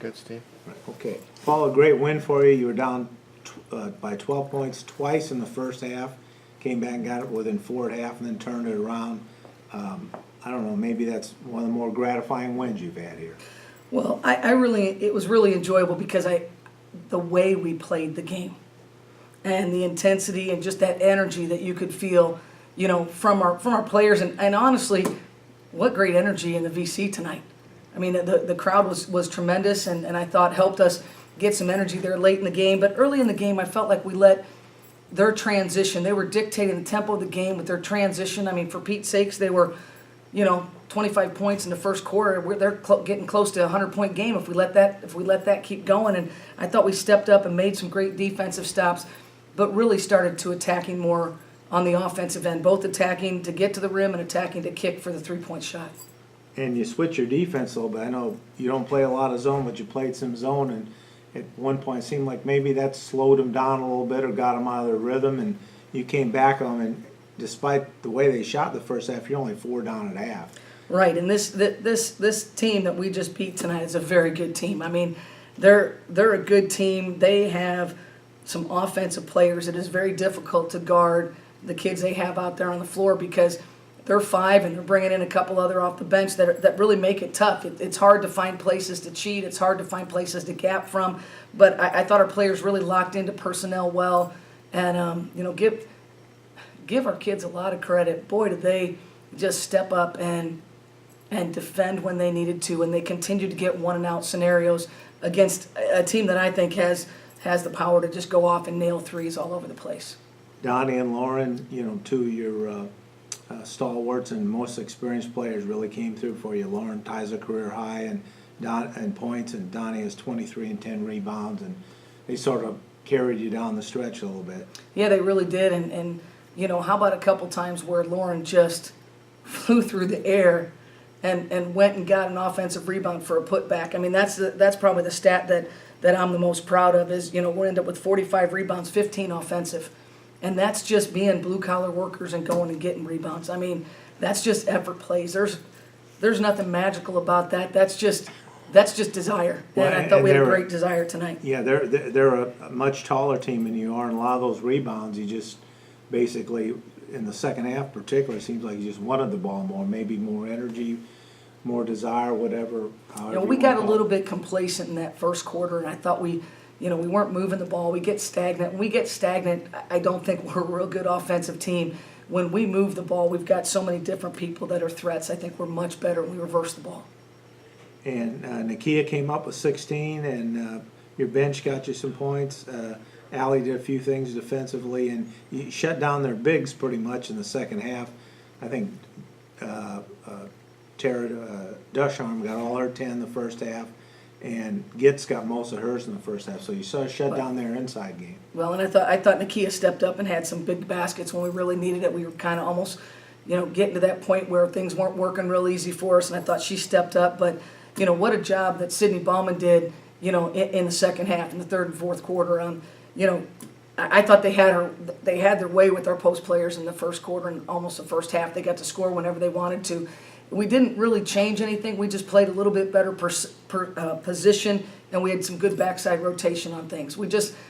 Goods team. Okay. Paul, a great win for you. You were down by 12 points twice in the first half. Came back and got it within 4 at half and then turned it around. I don't know, maybe that's one of the more gratifying wins you've had here. Well, it was really enjoyable because the way we played the game and the intensity and just that energy that you could feel, from our players, and honestly, what great energy in the VC tonight. I mean, the crowd was tremendous, and I thought helped us get some energy there late in the game. But early in the game, I felt like we let their transition. They were dictating the tempo of the game with their transition. I mean, for Pete's sakes, they were, 25 points in the first quarter. They're getting close to a 100-point game if we let that keep going. And I thought we stepped up and made some great defensive stops, but really started to attacking more on the offensive end, both attacking to get to the rim and attacking to kick for the three-point shot. And you switch your defense a little bit. I know you don't play a lot of zone, but you played some zone, and at one point it seemed like maybe that slowed them down a little bit or got them out of their rhythm, and you came back on them, and despite the way they shot the first half, you're only 4 down at half. Right, and this team that we just beat tonight is a very good team. I mean, they're a good team. They have some offensive players. It is very difficult to guard the kids they have out there on the floor because they're 5 and they're bringing in a couple other off the bench that really make it tough. It's hard to find places to cheat. It's hard to find places to gap from. But I thought our players really locked into personnel well, and give our kids a lot of credit. Boy, did they just step up and defend when they needed to, and they continue to get 1-and-out scenarios against a team that I think has the power to just go off and nail threes all over the place. Donnie and Lauren, 2 of your stalwarts and most experienced players really came through for you. Lauren ties a career high in points, and Donnie has 23 and 10 rebounds, and they sort of carried you down the stretch a little bit. Yeah, they really did, and how about a couple times where Lauren just flew through the air and went and got an offensive rebound for a putback. I mean, that's probably the stat that I'm the most proud of is, we'll end up with 45 rebounds, 15 offensive. And that's just being blue-collar workers and going and getting rebounds. I mean, that's just effort plays. There's nothing magical about that. That's just desire. And I thought we had a great desire tonight. Yeah, they're a much taller team than you are, and a lot of those rebounds, you just basically, in the second half particularly, it seems like you just wanted the ball more, maybe more energy, more desire, whatever. We got a little bit complacent in that first quarter, and I thought we weren't moving the ball. We get stagnant. When we get stagnant, I don't think we're a real good offensive team. When we move the ball, we've got so many different people that are threats. I think we're much better when we reverse the ball. And Nakia came up with 16, and your bench got you some points. Allie did a few things defensively, and you shut down their bigs pretty much in the second half. I think Tara Dusharm got all her 10 the first half, and Gitz got most of hers in the first half. So you sort of shut down their inside game. Well, and I thought Nakia stepped up and had some big baskets when we really needed it. We were kind of almost, getting to that point where things weren't working real easy for us, and I thought she stepped up. But, what a job that Sydney Bauman did, in the second half, in the third and fourth quarter. I thought they had their way with our post players in the first quarter and almost the first half. They got to score whenever they wanted to. We didn't really change anything. We just played a little bit better position, and we had some good backside rotation on things.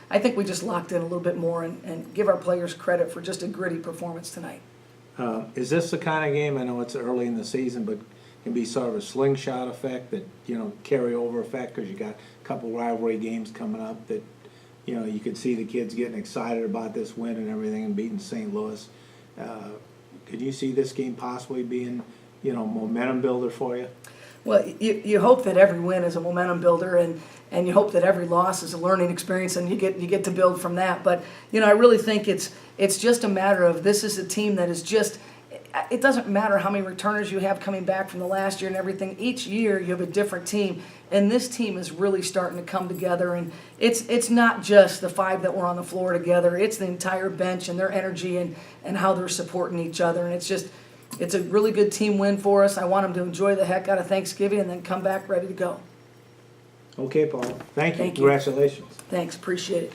I think we just locked in a little bit more and give our players credit for just a gritty performance tonight. Is this the kind of game, I know it's early in the season, but can be sort of a slingshot effect that, carryover effect, because you got a couple rivalry games coming up that, you could see the kids getting excited about this win and everything and beating St. Louis. Could you see this game possibly being, momentum builder for you? Well, you hope that every win is a momentum builder, and you hope that every loss is a learning experience, and you get to build from that. But I really think it's just a matter of this is a team that is just. It doesn't matter how many returners you have coming back from the last year and everything. Each year you have a different team, and this team is really starting to come together. And it's not just the 5 that were on the floor together. It's the entire bench and their energy and how they're supporting each other. And it's a really good team win for us. I want them to enjoy the heck out of Thanksgiving and then come back ready to go. Okay, Paul. Thank you. Thank you. Congratulations. Thanks. Appreciate it.